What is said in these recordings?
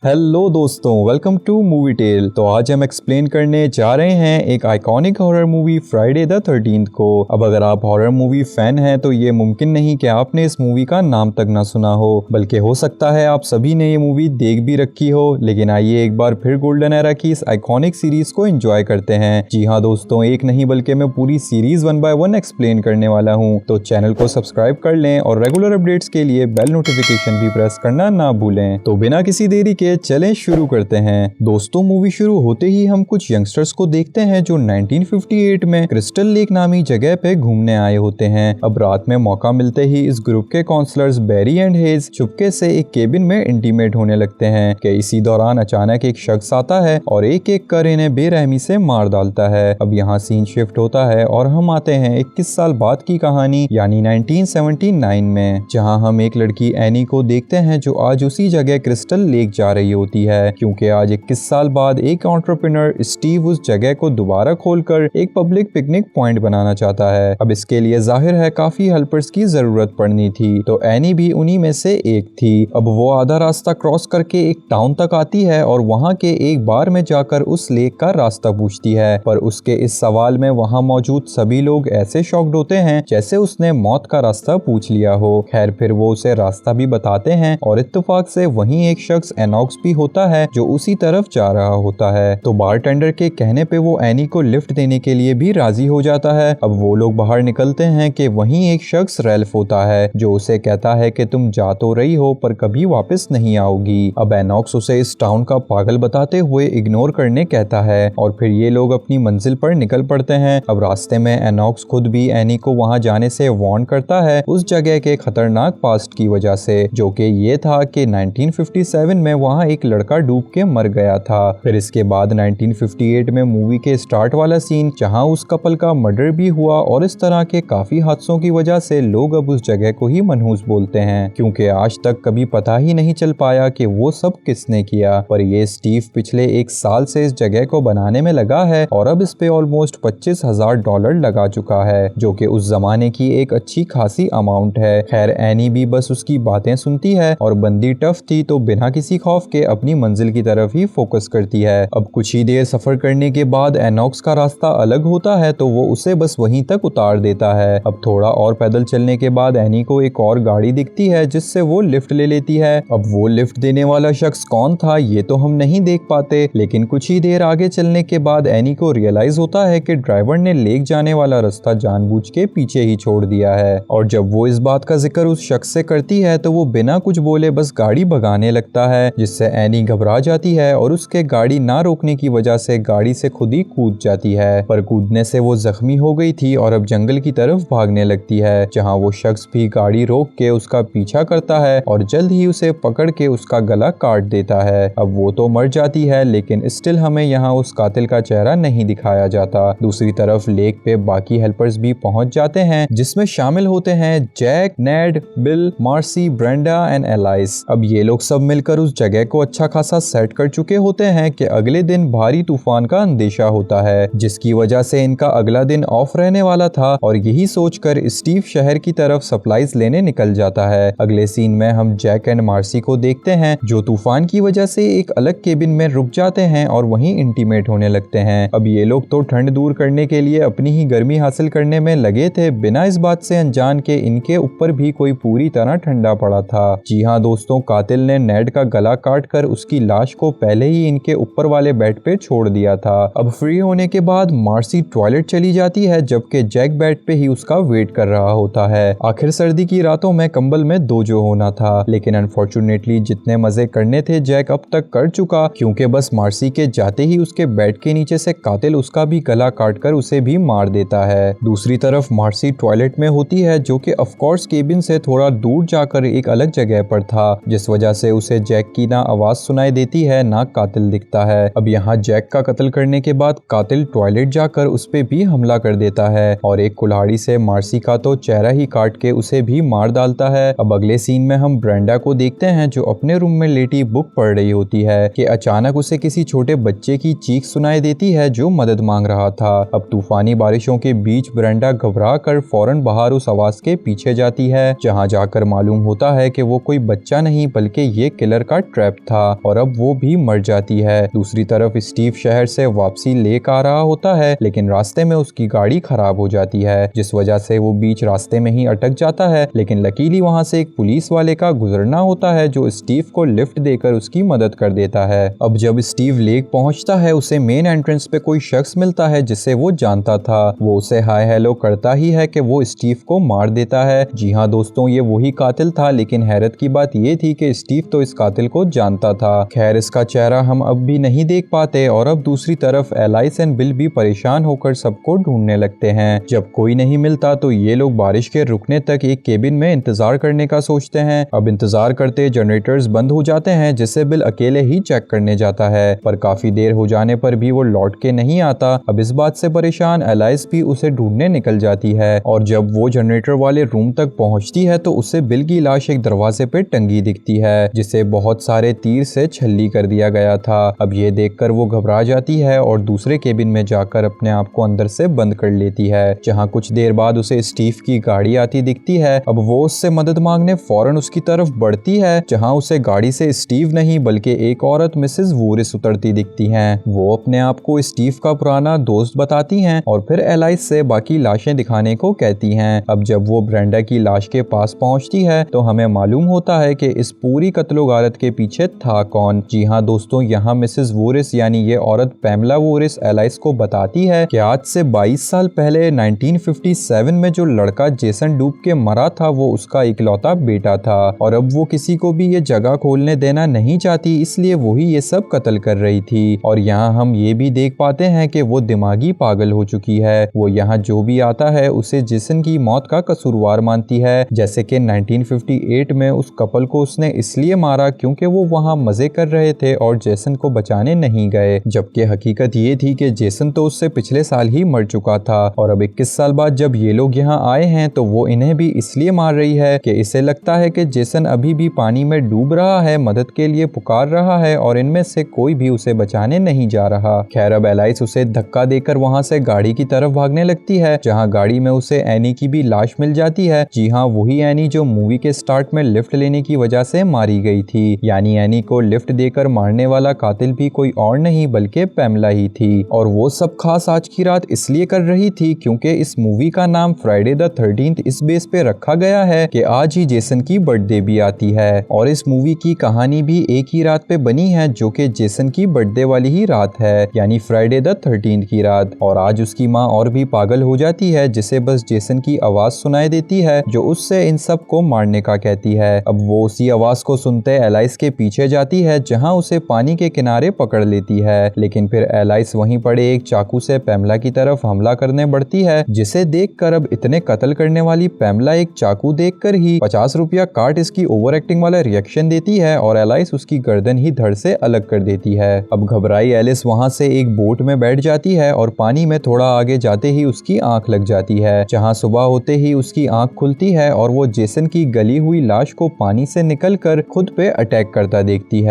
Hello दोस्तों, welcome two movie tell. तो आज हम एक्सप्लेन करने जा रहे हैं एक iconic horror movie Friday the 13th को। अब अगर आप हॉरर मूवी फैन हैं तो ये मुमकिन नहीं कि आपने इस मूवी का नाम तक ना सुना हो, बल्कि हो सकता है आप सभी ने ये मूवी देख भी रखी हो। लेकिन आइए एक बार फिर गोल्डन एरा की इस आइकॉनिक सीरीज को एंजॉय करते हैं। जी हाँ दोस्तों, एक नहीं बल्कि मैं पूरी सीरीज 1 by 1 एक्सप्लेन करने वाला हूँ। तो चैनल को सब्सक्राइब कर लें और रेगुलर अपडेट्स के लिए बेल नोटिफिकेशन भी प्रेस करना ना भूलें। तो बिना किसी देरी के चलें शुरू करते हैं। दोस्तों, मूवी शुरू होते ही हम कुछ यंगस्टर्स को देखते हैं जो 1958 में क्रिस्टल लेक नामी जगह पे घूमने आए होते हैं। अब रात में मौका मिलते ही इस ग्रुप के काउंसलर्स बैरी एंड हेज चुपके से एक केबिन में इंटीमेट होने लगते हैं कि इसी दौरान अचानक एक शख्स आता है और एक एक कर इन्हें बेरहमी से मार डालता है। अब यहाँ सीन शिफ्ट होता है और हम आते हैं 21 साल बाद की कहानी यानी 1979 में, जहाँ हम एक लड़की एनी को देखते हैं जो आज उसी जगह क्रिस्टल लेक जा रही होती है, क्योंकि आज 21 साल बाद एक एंटरप्रेन्योर स्टीव उस जगह को दोबारा खोलकर एक पब्लिक पिकनिक पॉइंट बनाना चाहता है। अब इसके लिए जाहिर है काफी हेल्पर्स की जरूरत पड़नी थी, तो एनी भी उन्हीं में से एक थी। अब वो आधा रास्ता क्रॉस करके एक टाउन तक आती है और वहाँ के एक बार में जाकर उस लेक का रास्ता पूछती है, पर उसके इस सवाल में वहाँ मौजूद सभी लोग ऐसे शॉक्ड होते हैं जैसे उसने मौत का रास्ता पूछ लिया हो। खैर, फिर वो उसे रास्ता भी बताते हैं और इत्तेफाक से वहीं एक शख्स एनॉक्स भी होता है जो उसी तरफ जा रहा होता है। तो बारटेंडर के कहने पे वो एनी को लिफ्ट देने के लिए भी राजी हो जाता है। अब वो लोग बाहर निकलते हैं कि वहीं एक शख्स रेल्फ होता है जो उसे कहता है कि तुम जा तो रही हो पर कभी वापस नहीं आओगी। अब एनॉक्स उसे इस टाउन का पागल बताते हुए इग्नोर करने कहता है और फिर ये लोग अपनी मंजिल पर निकल पड़ते हैं। अब रास्ते में एनॉक्स खुद भी एनी को वहां जाने से वार्न करता है उस जगह के खतरनाक पास्ट की वजह से, जो कि ये था कि 1957 में वहां एक लड़का डूब के मर गया था। फिर इसके बाद 1958 में मूवी के स्टार्ट वाला सीन जहां उस कपल का मर्डर भी हुआ और इस तरह के काफी हादसों की वजह से लोग अब उस जगह को ही मनहूस बोलते हैं, क्योंकि आज तक कभी पता ही नहीं चल पाया कि वो सब किसने किया। पर ये स्टीव पिछले एक साल से इस जगह को बनाने में लगा है और अब इस पे ऑलमोस्ट $25,000 लगा चुका है, जो कि उस जमाने की एक अच्छी खासी अमाउंट है। खैर, एनी भी बस उसकी बातें सुनती है और बंदी टफ थी तो बिना किसी खौफ के अपनी मंजिल की तरफ ही फोकस करती है। अब कुछ ही देर सफर करने के बाद एनॉक्स का रास्ता अलग होता है तो वो उसे बस वहीं तक उतार देता है। अब थोड़ा और पैदल चलने के बाद एनी को एक और गाड़ी दिखती है जिससे वो लिफ्ट ले लेती है। अब वो लिफ्ट देने वाला शख्स कौन था ये तो हम नहीं देख पाते, लेकिन कुछ ही देर आगे चलने के बाद एनी को रियलाइज होता है कि ड्राइवर ने लेक जाने वाला रास्ता जानबूझ के पीछे ही छोड़ दिया है। और जब वो इस बात का जिक्र उस शख्स से करती है तो वो बिना कुछ बोले बस गाड़ी भगाने लगता है, जिससे एनी घबरा जाती है और उसके गाड़ी ना रोकने की वजह से गाड़ी से खुद ही कूद जाती है। पर कूदने से वो जख्मी हो गई थी और अब जंगल की तरफ भागने लगती है, जहां वो शख्स भी गाड़ी रोक के उसका पीछा करता है और जल्द ही उसे पकड़ के उसका गला काट देता है। अब वो तो मर जाती है, लेकिन स्टिल हमें यहाँ उस कातिल का चेहरा नहीं दिखाया जाता। दूसरी तरफ लेक पे बाकी हेल्पर्स भी पहुंच जाते हैं, जिसमें शामिल होते हैं Jack, Ned, Bill, Marcy, Brenda and Alice. अब ये लोग सब मिलकर उस जगह को अच्छा खासा सेट कर चुके होते हैं कि अगले दिन भारी तूफान का अंदेशा होता है, जिसकी वजह से इनका अगला दिन ऑफ रहने वाला था। और यही सोचकर स्टीव शहर की तरफ सप्लाईज लेने निकल जाता है। अगले सीन में हम जैक एंड मार्सी को देखते हैं जो तूफान की वजह से एक अलग केबिन में रुक जाते हैं और वहीं इंटीमेट होने लगते हैं। अब ये लोग तो ठंड दूर करने के लिए अपनी ही गर्मी हासिल करने में लगे थे, बिना इस बात से अनजान के इनके ऊपर भी कोई पूरी तरह ठंडा पड़ा था। जी हाँ दोस्तों, कातिल ने नेड का गला काट कर उसकी लाश को पहले ही इनके ऊपर वाले बेड पे छोड़ दिया था। अब फ्री होने के बाद मार्सी टॉयलेट चली जाती है, जबकि जैक बेड पे ही उसका वेट कर रहा होता है। आखिर सर्दी की रातों में कंबल में दोजो होना था, लेकिन अनफॉर्चुनेटली जितने मजे करने थे जैक अब तक कर चुका, क्योंकि बस मार्सी के जाते ही उसके बेड के नीचे से कातिल उसका भी गला काट कर उसे भी मार देता है। दूसरी तरफ मार्सी टॉयलेट में होती है, जो कि ऑफकोर्स केबिन से थोड़ा दूर जाकर एक अलग जगह पर था, जिस वजह से उसे जैक की ना आवाज सुनाई देती है ना कातिल दिखता है। अब यहाँ जैक का कत्ल करने के बाद कातिल टॉयलेट जाकर उस पे भी हमला कर देता है और एक कुल्हाड़ी से मार्सी का तो चेहरा ही काट के उसे भी मार डालता है। अब अगले सीन में हम ब्रेंडा को देखते हैं जो अपने रूम में लेटी बुक पढ़ रही होती है कि अचानक उसे किसी छोटे बच्चे की चीख सुनाई देती है जो मदद मांग रहा था। अब तूफानी बारिशों के बीच ब्रेंडा घबरा कर फौरन बाहर उस आवाज के पीछे जाती है, जहाँ जाकर मालूम होता है कि वो कोई बच्चा नहीं बल्कि ये किलर का ट्रैप ट्रैप था और अब वो भी मर जाती है। दूसरी तरफ स्टीव शहर से वापसी लेक आ रहा होता है, लेकिन रास्ते में उसकी गाड़ी खराब हो जाती है, जिस वजह से वो बीच रास्ते में ही अटक जाता है। लेकिन लकीली वहाँ से एक पुलिस वाले का गुजरना होता है जो स्टीव को लिफ्ट देकर उसकी मदद कर देता है। अब जब स्टीव लेक पहुंचता है, उसे मेन एंट्रेंस पे कोई शख्स मिलता है जिसे वो जानता था। वो उसे हाय हेलो करता ही है कि वो स्टीव को मार देता है। जी हाँ दोस्तों, ये वही कातिल था, लेकिन हैरत की बात ये थी कि स्टीव तो इस कातिल को जानता था। खैर, इसका चेहरा हम अब भी नहीं देख पाते और अब दूसरी तरफ एलाइस एंड बिल भी परेशान होकर सबको ढूंढने लगते हैं। जब कोई नहीं मिलता तो ये लोग बारिश के रुकने तक एक केबिन में इंतजार करने का सोचते हैं। अब इंतजार करते जनरेटर्स बंद हो जाते हैं, जिसे बिल अकेले ही चेक करने जाता है, पर काफी देर हो जाने पर भी वो लौट के नहीं आता। अब इस बात से परेशान एलाइस भी उसे ढूंढने निकल जाती है और जब वो जनरेटर वाले रूम तक पहुंचती है तो उसे बिल की लाश एक दरवाजे पे टंगी दिखती है, जिसे बहुत सारे तीर से छल्ली कर दिया गया था। अब ये देखकर वो घबरा जाती है और दूसरे केबिन में जाकर अपने आप को अंदर से बंद कर लेती है, जहाँ कुछ देर बाद उसे स्टीव की गाड़ी आती दिखती है। अब वो उससे मदद मांगने फौरन उसकी तरफ बढ़ती है, जहाँ उसे गाड़ी से स्टीव नहीं बल्कि एक औरत मिसेस वोरिस उतरती दिखती हैं। वो अपने आप को स्टीव का पुराना दोस्त बताती हैं और फिर एलाइस से बाकी लाशें दिखाने को कहती हैं। अब जब वो ब्रेंडा की लाश के पास पहुंचती है तो हमें मालूम होता है कि इस पूरी कत्लो-गारत के पीछे था कौन। जी हाँ दोस्तों, यहाँ मिसेस वोरिस यानी ये औरत पैमला वोरिस एलाइस को बताती है कि आज से 22 साल पहले 1957 में जो लड़का जेसन डूब के मरा था वो उसका इकलौता बेटा था और अब वो किसी को भी ये जगह खोलने देना नहीं चाहती, इसलिए वो ही ये सब कत्ल कर रही थी। और यहाँ हम ये भी देख पाते हैं कि वो दिमागी पागल हो चुकी है। वो यहाँ जो भी आता है उसे जेसन की मौत का कसूरवार मानती है, जैसे कि 1958 में उस कपल को उसने इसलिए मारा क्योंकि वो वहाँ मजे कर रहे थे और जेसन को बचाने नहीं गए, जबकि हकीकत ये थी कि जेसन तो उससे पिछले साल ही मर चुका था। और अब 21 साल बाद जब ये लोग यहाँ आए हैं तो वो इन्हें भी इसलिए मार रही है कि इसे लगता है कि जेसन अभी भी पानी में डूब रहा है, मदद के लिए पुकार रहा है और इनमें से कोई भी उसे बचाने नहीं जा रहा। खैर, अब एलाइस उसे धक्का देकर वहाँ से गाड़ी की तरफ भागने लगती है, जहाँ गाड़ी में उसे एनी की भी लाश मिल जाती है। जी हाँ, वही एनी जो मूवी के स्टार्ट में लिफ्ट लेने की वजह से मारी गई थी। यानी एनी को लिफ्ट देकर मारने वाला कातिल भी कोई और नहीं बल्कि पैमला ही थी। और वो सब खास आज की रात इसलिए कर रही थी क्योंकि इस मूवी का नाम फ्राइडे द 13th इस बेस पे रखा गया है कि आज ही जेसन की बर्थडे भी आती है और इस मूवी की कहानी भी एक ही रात पे बनी है जो कि जेसन की बर्थडे वाली ही रात है, यानी फ्राइडे द 13th की रात। और आज उसकी माँ और भी पागल हो जाती है, जिसे बस जेसन की आवाज सुनाई देती है जो उससे इन सब को मारने का कहती है। अब वो उसी आवाज को सुनते एलाइस के पीछे जाती है, जहाँ उसे पानी के किनारे पकड़ लेती है। लेकिन फिर एलाइस वहीं पड़े एक चाकू से पैमला की तरफ हमला करने बढ़ती है, जिसे देखकर अब इतने कत्ल करने वाली पैमला एक चाकू देखकर ही 50 रुपया काट इसकी ओवर एक्टिंग वाला रिएक्शन देती है और एलाइस उसकी गर्दन ही धड़ से अलग कर देती है। अब घबराई एलिस वहां से एक बोट में बैठ जाती है और पानी में थोड़ा आगे जाते ही उसकी आंख लग जाती है, जहां सुबह होते ही उसकी आंख खुलती है और वो जेसन की गली हुई लाश को पानी से निकलकर खुद पे अटैक करता देखती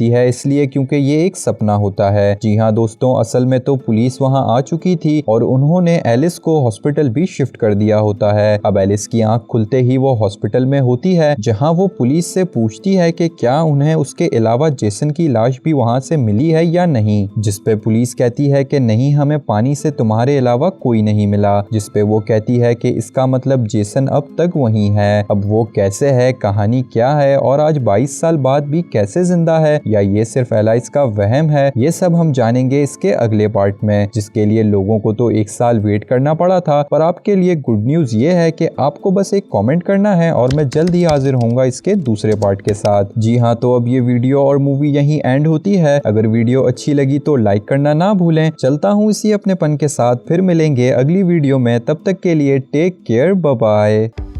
है इसलिए क्योंकि ये एक सपना होता है। जी हाँ दोस्तों, असल में तो पुलिस वहां आ चुकी थी और उन्होंने एलिस को हॉस्पिटल भी शिफ्ट कर दिया होता है। अब एलिस की आंख खुलते ही वो हॉस्पिटल में होती है, जहां वो पुलिस से पूछती है कि क्या उन्हें उसके अलावा जेसन की लाश भी वहां से मिली है या नहीं, जिसपे पुलिस कहती है कि नहीं, हमें पानी से तुम्हारे अलावा कोई नहीं मिला, जिसपे वो कहती है कि इसका मतलब जेसन अब तक वहीं है। अब वो कैसे है, कहानी क्या है और आज 22 साल बाद भी कैसे जिंदा है, या ये सिर्फ एलाइस का वहम है, ये सब हम जानेंगे इसके अगले पार्ट में, जिसके लिए लोगों को तो 1 साल वेट करना पड़ा था। पर आपके लिए गुड न्यूज ये है कि आपको बस एक कमेंट करना है और मैं जल्द ही हाजिर होऊंगा इसके दूसरे पार्ट के साथ। जी हाँ, तो अब ये वीडियो और मूवी यहीं एंड होती है। अगर वीडियो अच्छी लगी तो लाइक करना ना भूलें। चलता हूँ इसी अपनेपन के साथ, फिर मिलेंगे अगली वीडियो में। तब तक के लिए टेक केयर, बाय बाय।